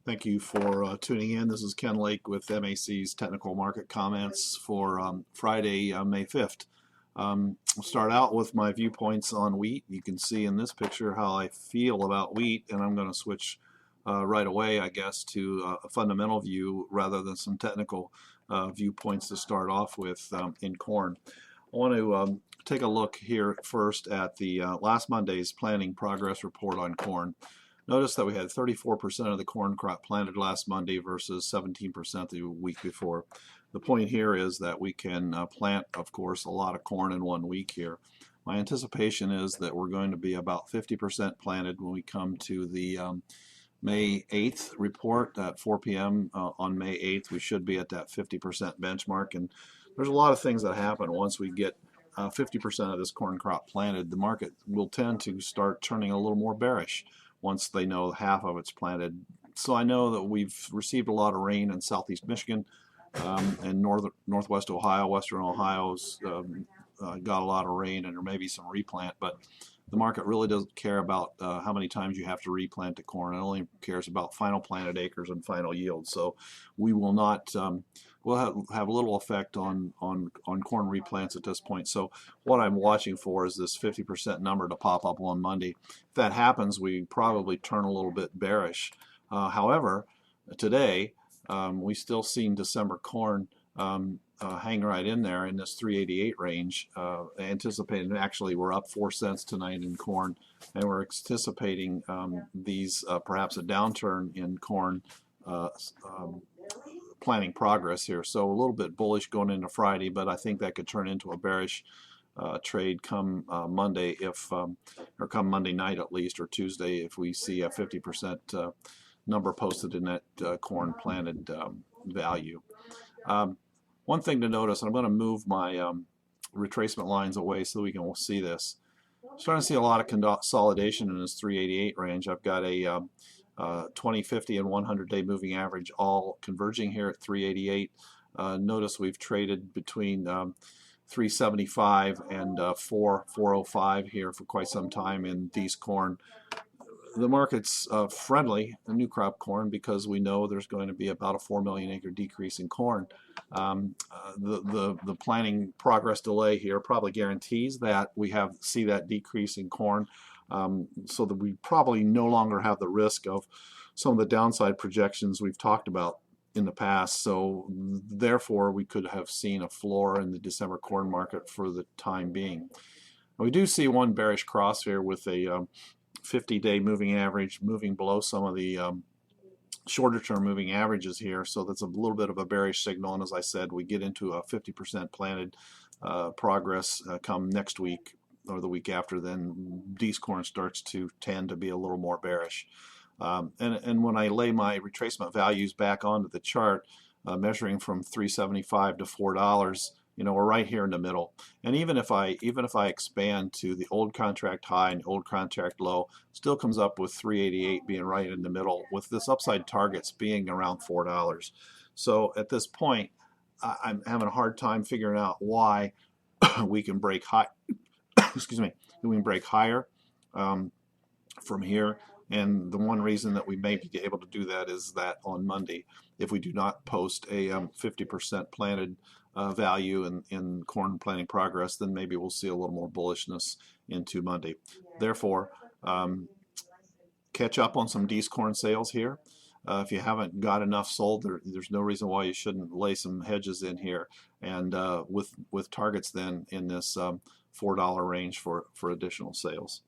Thank you for tuning in. This is Ken Lake with MAC's Technical Market Comments for Friday, May 5th. I'll start out with my viewpoints on wheat. You can see in this picture how I feel about wheat, and I'm going to switch right away, I guess, to a fundamental view rather than some technical viewpoints to start off with in corn. I want to take a look here first at the last Monday's planting progress report on corn. Notice that we had 34% of the corn crop planted last Monday versus 17% the week before. The point here is that we can plant, of course, a lot of corn in 1 week here. My anticipation is that we're going to be about 50% planted when we come to the May 8th report at 4 p.m. On May 8th. We should be at that 50% benchmark, and there's a lot of things that happen once we get 50% of this corn crop planted. The market will tend to start turning a little more bearish once they know half of it's planted. So I know that we've received a lot of rain in southeast Michigan and northwest Ohio. Western Ohio's got a lot of rain, and there may be some replant, but the market really doesn't care about how many times you have to replant the corn. It only cares about final planted acres and final yield. So we will not, we'll have little effect on corn replants at this point. So what I'm watching for is this 50% number to pop up on Monday. If that happens, we probably turn a little bit bearish. However, today we still seen December corn hang right in there in this 388 range, anticipating, actually we're up 4 cents tonight in corn, and we're anticipating these perhaps a downturn in corn planting progress here. So a little bit bullish going into Friday, but I think that could turn into a bearish trade come Monday, or come Monday night at least, or Tuesday, if we see a 50% number posted in that corn planted value. One thing to notice, and I'm going to move my retracement lines away so we can see this. I'm starting to see a lot of consolidation in this 388 range. I've got a 20, 50, and 100-day moving average all converging here at 388. Notice we've traded between 375 and 405 here for quite some time in these corn. The market's friendly, the new crop corn, because we know there's going to be about a 4 million acre decrease in corn. The planting progress delay here probably guarantees that we see that decrease in corn, so that we probably no longer have the risk of some of the downside projections we've talked about in the past. So therefore we could have seen a floor in the December corn market for the time being. We do see one bearish cross here with a 50-day moving average moving below some of the shorter term moving averages here, so that's a little bit of a bearish signal. And as I said, we get into a 50% planted progress come next week or the week after, then these corn starts to tend to be a little more bearish. And when I lay my retracement values back onto the chart, measuring from 375 to $4, you know, we're right here in the middle. And even if I expand to the old contract high and old contract low, still comes up with 388 being right in the middle, with this upside targets being around $4. So at this point, I'm having a hard time figuring out why we can break high. Excuse me, we can break higher from here. And the one reason that we may be able to do that is that on Monday, if we do not post a 50% planted value in corn planting progress, then maybe we'll see a little more bullishness into Monday. Therefore, catch up on some D's corn sales here. If you haven't got enough sold, there's no reason why you shouldn't lay some hedges in here, and with targets then in this $4 range for additional sales.